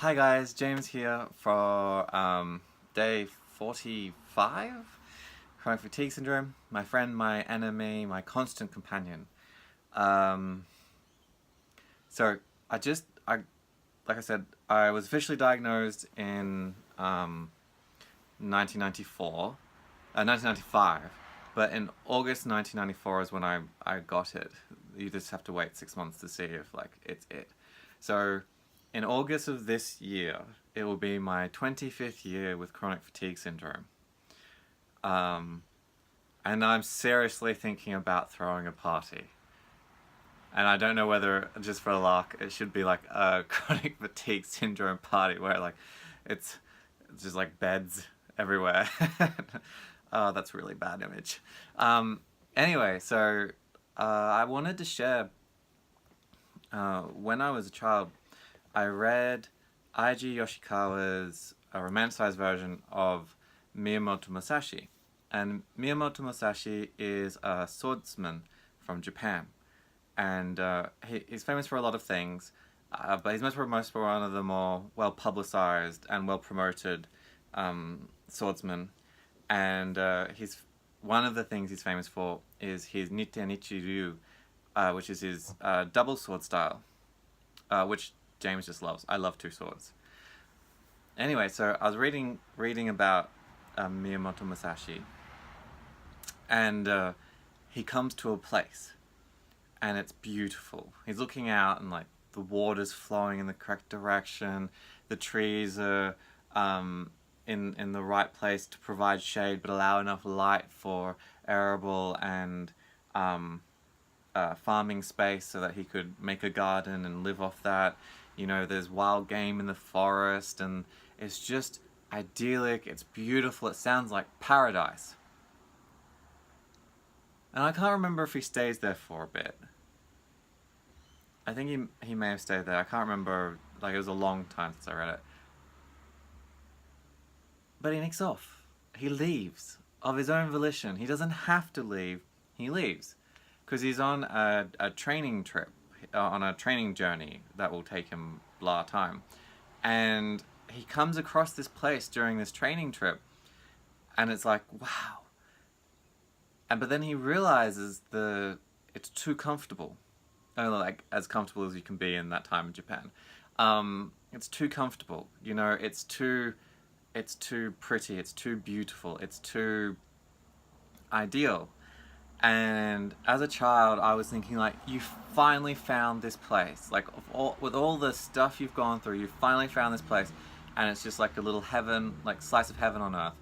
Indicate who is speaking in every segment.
Speaker 1: Hi guys, James here for day 45, chronic fatigue syndrome. My friend, my enemy, my constant companion. Um, so like I said, I was officially diagnosed in 1994, 1995, but in August 1994 is when I got it. You just have to wait 6 months to see if it's it. So in August of this year, it will be my 25th year with chronic fatigue syndrome. Um, and I'm seriously thinking about throwing a party. And I don't know whether, just for a lark, it should be like a chronic fatigue syndrome party where it's just like beds everywhere. Oh, that's a really bad image. Anyway, so I wanted to share, when I was a child, I read Eiji Yoshikawa's romanticized version of Miyamoto Musashi. And Miyamoto Musashi is a swordsman from Japan. And he's famous for a lot of things, but he's most famous for one of the more well-publicized and well-promoted swordsmen. And he's one of the things he's famous for is his Nite Nichi Ryu, which is his double sword style, which James just loves. I love two swords. Anyway, so I was reading about Miyamoto Musashi, and he comes to a place, and it's beautiful. He's looking out, and like the water's flowing in the correct direction. The trees are in the right place to provide shade, but allow enough light for arable and farming space so that he could make a garden and live off that. You know, there's wild game in the forest, and it's just idyllic, it's beautiful, it sounds like paradise. And I can't remember if he stays there for a bit. I think he may have stayed there. I can't remember, like it was a long time since I read it. But he nicks off. He leaves of his own volition. He doesn't have to leave, he leaves. Because he's on a training trip, on a training journey that will take him blah time. And he comes across this place during this training trip, and it's like, wow. But then he realizes it's too comfortable. Like as comfortable as you can be in that time in Japan. It's too comfortable. You know, it's too pretty, it's too beautiful, it's too ideal. And as a child, I was thinking like, you finally found this place. Like with all the stuff you've gone through, you finally found this place, and it's just like a little heaven, like slice of heaven on earth.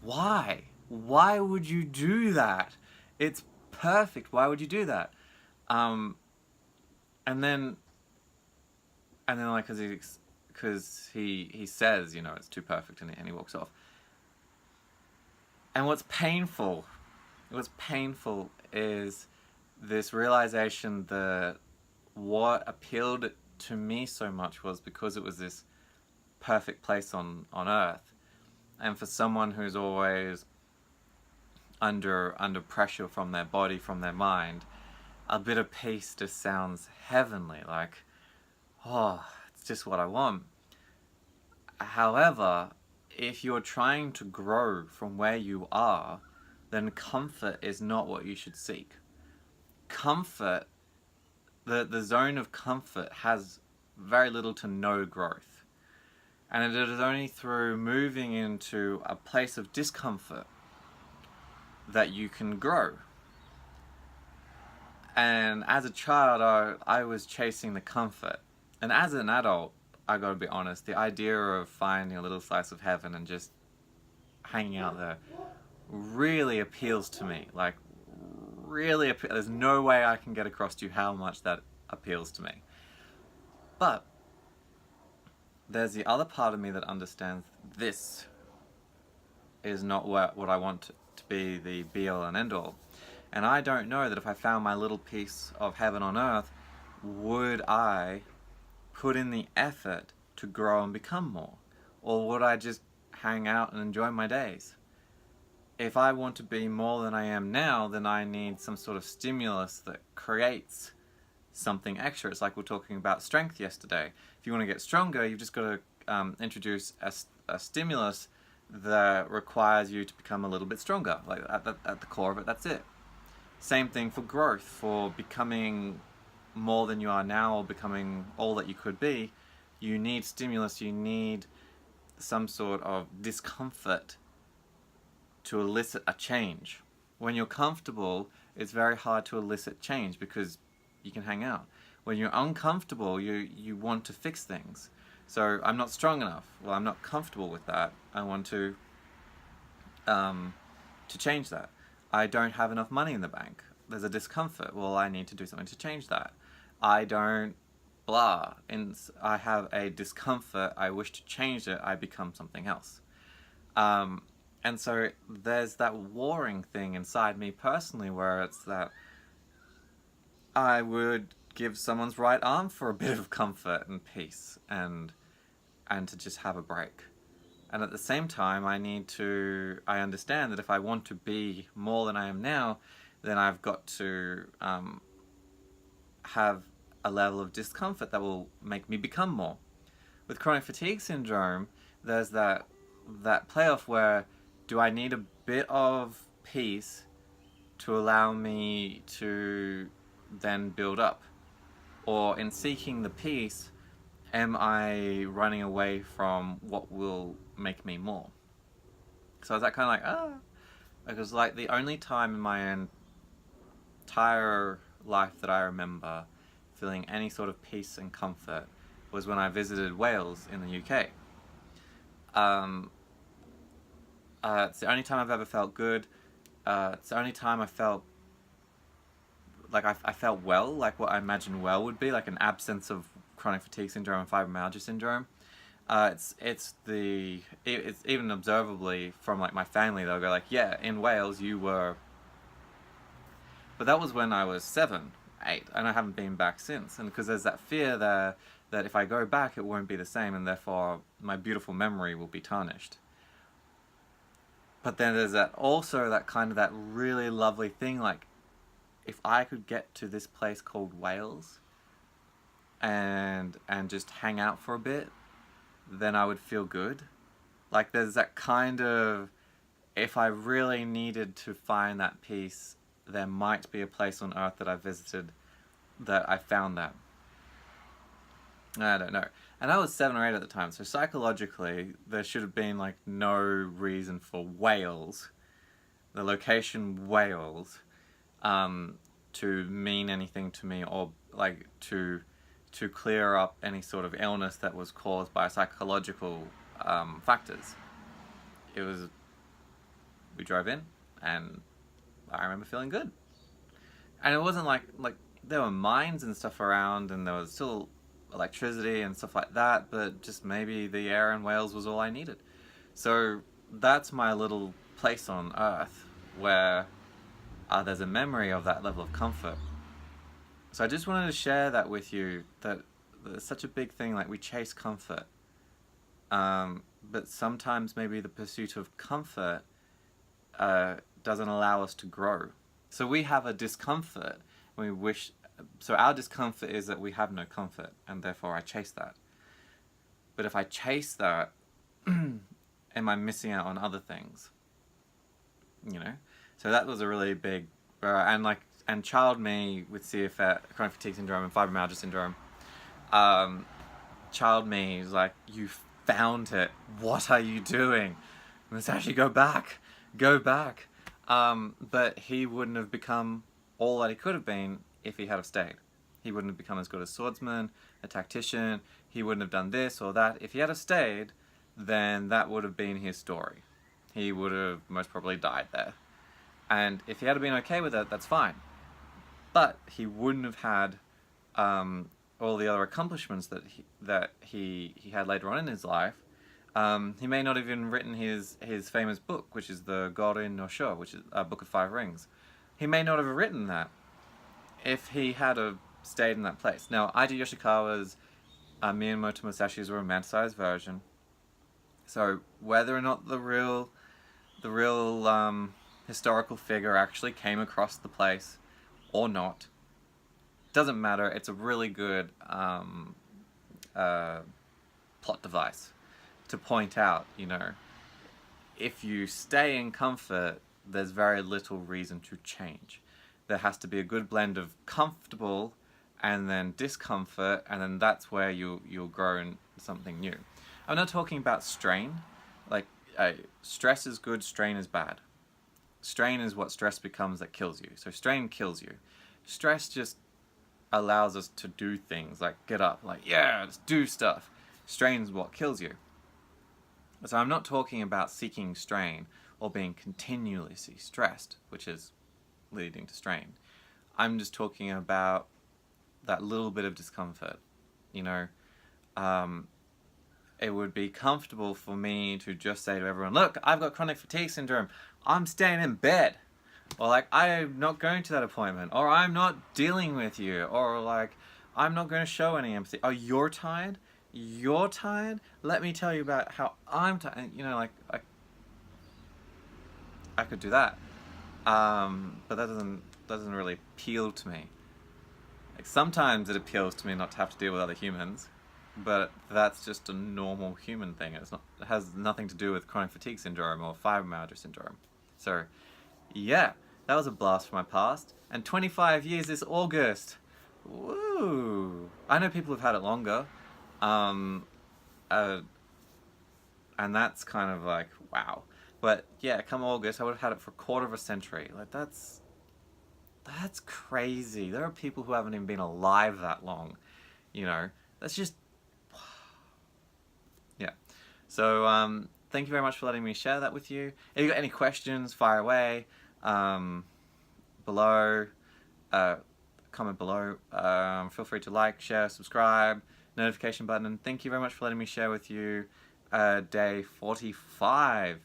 Speaker 1: Why? Why would you do that? It's perfect. Why would you do that? And then like, because he says, you know, it's too perfect, and he walks off. And what's painful is this realization that what appealed to me so much was because it was this perfect place on earth. And for someone who's always under pressure from their body, from their mind, a bit of peace just sounds heavenly, like, oh, it's just what I want. However, if you're trying to grow from where you are, then comfort is not what you should seek. Comfort, the zone of comfort has very little to no growth. And it is only through moving into a place of discomfort that you can grow. And as a child, I was chasing the comfort. And as an adult, I gotta be honest, the idea of finding a little slice of heaven and just hanging out there really appeals to me. Like, really there's no way I can get across to you how much that appeals to me. But there's the other part of me that understands this is not what I want to be the be-all and end-all. And I don't know that if I found my little piece of heaven on earth, would I put in the effort to grow and become more? Or would I just hang out and enjoy my days? If I want to be more than I am now, then I need some sort of stimulus that creates something extra. It's like we were talking about strength yesterday. If you want to get stronger, you've just got to introduce a stimulus that requires you to become a little bit stronger. Like at the core of it, that's it. Same thing for growth, for becoming more than you are now or becoming all that you could be. You need stimulus, you need some sort of discomfort to elicit a change. When you're comfortable, it's very hard to elicit change because you can hang out. When you're uncomfortable, you want to fix things. So I'm not strong enough. Well, I'm not comfortable with that. I want to change that. I don't have enough money in the bank. There's a discomfort. Well, I need to do something to change that. I don't blah. And I have a discomfort. I wish to change it. I become something else. And so there's that warring thing inside me personally where it's that I would give someone's right arm for a bit of comfort and peace and to just have a break. And at the same time, I understand that if I want to be more than I am now, then I've got to have a level of discomfort that will make me become more. With chronic fatigue syndrome, there's that playoff where do I need a bit of peace to allow me to then build up? Or in seeking the peace, am I running away from what will make me more? So is that kind of like, because like the only time in my entire life that I remember feeling any sort of peace and comfort was when I visited Wales in the UK. It's the only time I've ever felt good. It's the only time I felt like I felt well, like what I imagined well would be, like an absence of chronic fatigue syndrome and fibromyalgia syndrome. It's even observably from like my family, they'll go like, yeah, in Wales you were, but that was when I was 7, 8, and I haven't been back since. And because there's that fear there that if I go back it won't be the same, and therefore my beautiful memory will be tarnished. But then there's that also that kind of that really lovely thing, like if I could get to this place called Wales and just hang out for a bit, then I would feel good. Like there's that kind of, if I really needed to find that peace, there might be a place on earth that I visited that I found that. I don't know. And I was 7 or 8 at the time, so psychologically there should have been like no reason for Wales, the location Wales, to mean anything to me, or like to clear up any sort of illness that was caused by psychological factors. We drove in and I remember feeling good. And it wasn't like there were mines and stuff around and there was still electricity and stuff like that, but just maybe the air in Wales was all I needed. So that's my little place on earth where there's a memory of that level of comfort. So I just wanted to share that with you, that it's such a big thing, like we chase comfort. But sometimes maybe the pursuit of comfort doesn't allow us to grow. So we have a discomfort, so our discomfort is that we have no comfort, and therefore I chase that. But if I chase that, am I missing out on other things? You know? So that was a really big, and child me with CFS, chronic fatigue syndrome and fibromyalgia syndrome, child me is like, you found it, what are you doing? Musashi, go back. But he wouldn't have become all that he could have been if he had have stayed. He wouldn't have become as good a swordsman, a tactician, he wouldn't have done this or that. If he had have stayed, then that would have been his story. He would have most probably died there. And if he had been okay with it, that's fine. But he wouldn't have had all the other accomplishments that he had later on in his life. He may not have even written his famous book, which is the Gorin no Sho, which is a Book of 5 Rings. He may not have written that if he had stayed in that place. Now, Iji Yoshikawa's Miyamoto Musashi is a romanticized version. So whether or not the real historical figure actually came across the place or not, Doesn't matter. It's a really good uh, plot device to point out, you know, if you stay in comfort, there's very little reason to change. There has to be a good blend of comfortable and then discomfort, and then that's where you'll grow in something new. I'm not talking about strain. Like, stress is good, strain is bad. Strain is what stress becomes that kills you. So strain kills you. Stress just allows us to do things, like get up, like, yeah, let's do stuff. Strain is what kills you. So I'm not talking about seeking strain or being continually stressed, which is leading to strain. I'm just talking about that little bit of discomfort. You know, it would be comfortable for me to just say to everyone, look, I've got chronic fatigue syndrome. I'm staying in bed. Or like, I'm not going to that appointment. Or I'm not dealing with you. Or like, I'm not going to show any empathy. Oh, you're tired? You're tired? Let me tell you about how I'm tired. You know, like, I could do that. But that doesn't really appeal to me. Like, sometimes it appeals to me not to have to deal with other humans, but that's just a normal human thing. It has nothing to do with chronic fatigue syndrome or fibromyalgia syndrome. So, yeah, that was a blast from my past. And 25 years this August. Woo! I know people have had it longer. And that's kind of like, wow. But yeah, come August, I would have had it for a quarter of a century. Like, that's crazy. There are people who haven't even been alive that long. You know, that's just, yeah. So, thank you very much for letting me share that with you. If you've got any questions, fire away. Below, comment below. Feel free to like, share, subscribe, notification button. And thank you very much for letting me share with you day 45.